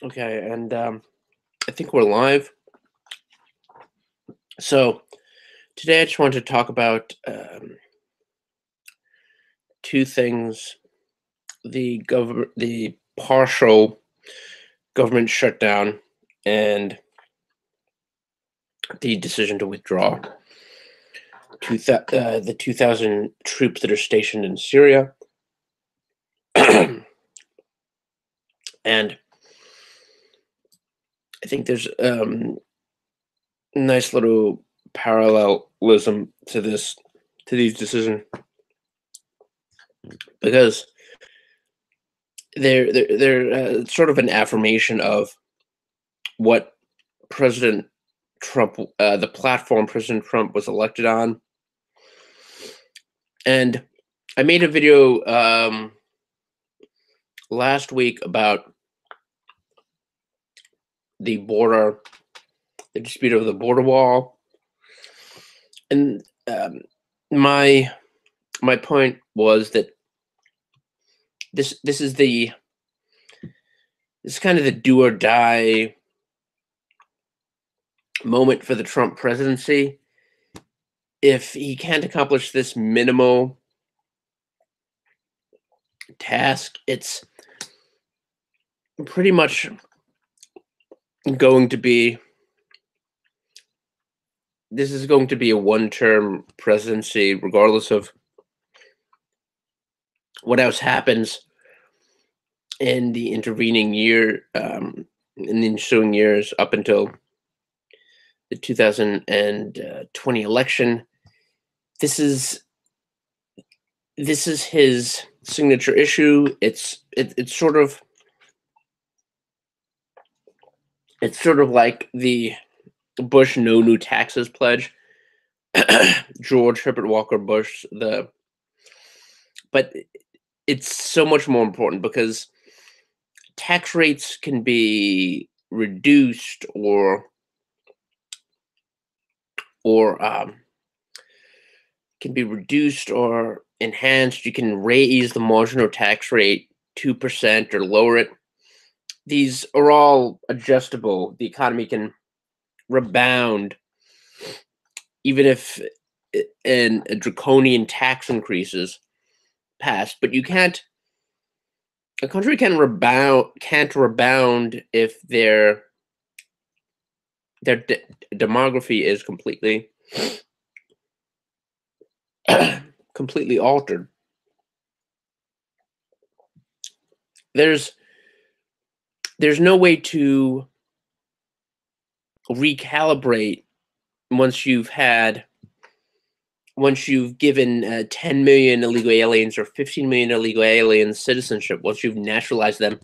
Okay, and I think we're live. So today I just want to talk about two things: the partial government shutdown, and the decision to withdraw the 2,000 troops that are stationed in Syria. And I think there's nice little parallelism to these decisions because they're sort of an affirmation of what President Trump, the platform President Trump was elected on. And I made a video last week about the border, the dispute over the border wall, and my point was that this is kind of the do or die moment for the Trump presidency. If he can't accomplish this minimal task, it's pretty much going to be this is going to be a one-term presidency, regardless of what else happens in the intervening year, in the ensuing years up until the 2020 election. This is his signature issue. It's sort of like the Bush no new taxes pledge. George Herbert Walker Bush, but it's so much more important because tax rates can be reduced or enhanced. You can raise the marginal tax rate 2% or lower it. These are all adjustable. The economy can rebound even if a draconian tax increases passed, but you can't. A country can't rebound if their demography is completely completely altered. There's no way to recalibrate once you've given 10 million illegal aliens or 15 million illegal aliens citizenship. Once you've naturalized them,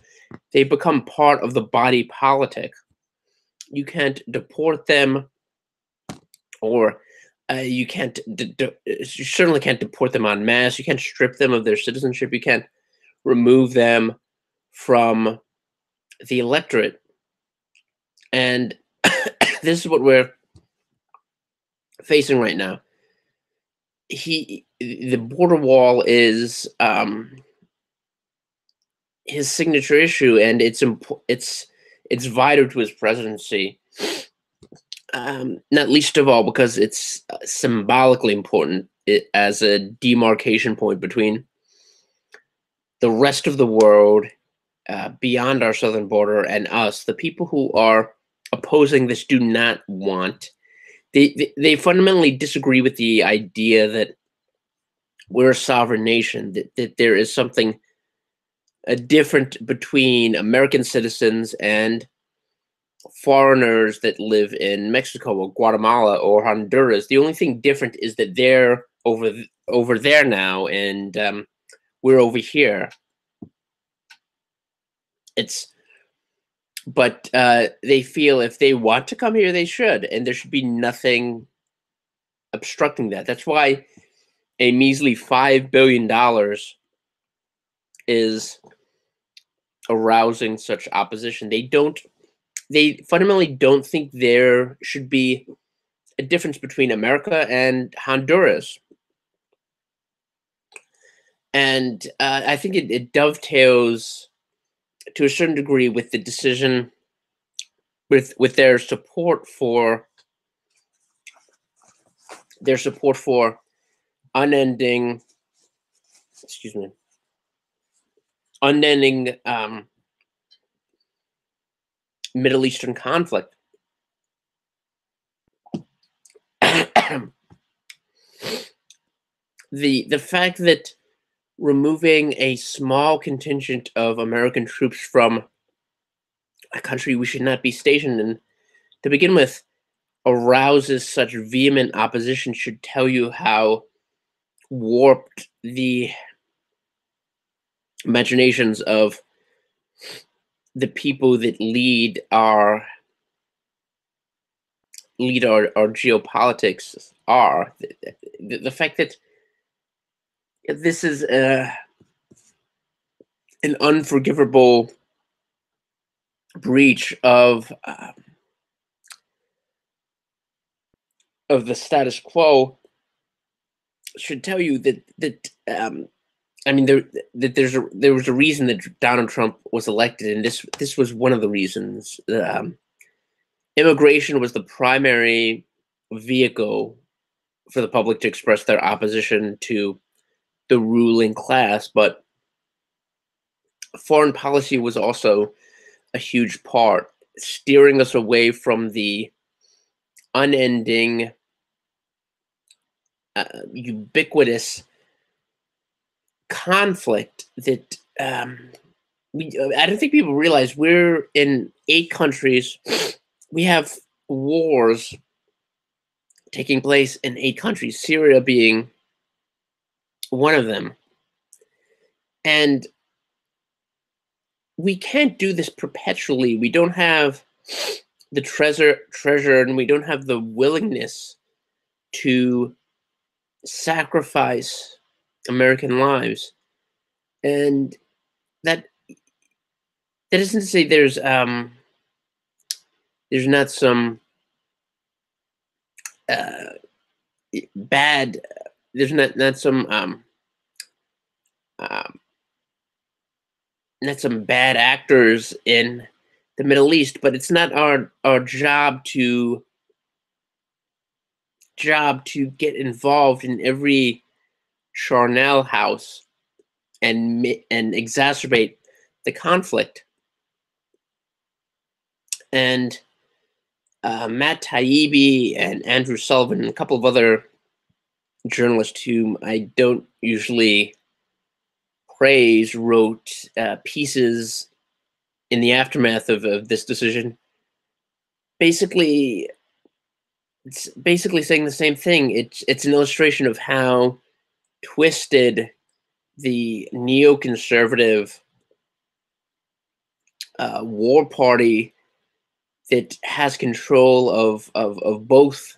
they become part of the body politic. You can't deport them, or you certainly can't deport them en masse. You can't strip them of their citizenship. You can't remove them from the electorate. And this is what we're facing right now. The border wall is his signature issue, and it's vital to his presidency. Not least of all because it's symbolically important as a demarcation point between the rest of the world beyond our southern border and us. The people who are opposing this do not want. They fundamentally disagree with the idea that we're a sovereign nation, that there is something different between American citizens and foreigners that live in Mexico or Guatemala or Honduras. The only thing different is that they're over there now, and we're over here. But they feel if they want to come here, they should, and there should be nothing obstructing that. That's why a measly $5 billion is arousing such opposition. They fundamentally don't think there should be a difference between America and Honduras. And I think it dovetails to a certain degree, with the decision, with their support for unending, excuse me, unending Middle Eastern conflict. The fact that removing a small contingent of American troops from a country we should not be stationed in to begin with arouses such vehement opposition should tell you how warped the imaginations of the people that lead our geopolitics are. The fact that this is an unforgivable breach of the status quo should tell you I mean, there was a reason that Donald Trump was elected, and this was one of the reasons. Immigration was the primary vehicle for the public to express their opposition to the ruling class, but foreign policy was also a huge part, steering us away from the unending, ubiquitous conflict that I don't think people realize we're in 8 countries. We have wars taking place in 8 countries, Syria being one of them. And we can't do this perpetually. We don't have the treasure, and we don't have the willingness to sacrifice American lives. And that isn't to say there's not some bad there's not some not some bad actors in the Middle East, but it's not our job to get involved in every charnel house and exacerbate the conflict. And Matt Taibbi and Andrew Sullivan and a couple of other journalists whom I don't usually praise wrote pieces in the aftermath of this decision. It's basically saying the same thing. It's an illustration of how twisted the neoconservative war party that has control of both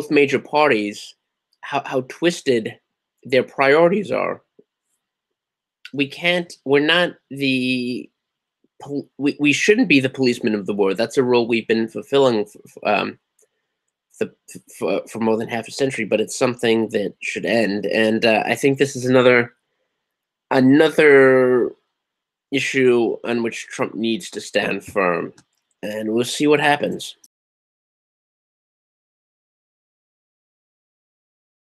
major parties, how twisted their priorities are. We shouldn't be the policemen of the war. That's a role we've been fulfilling for more than half a century, but it's something that should end. And I think this is another issue on which Trump needs to stand firm, and we'll see what happens.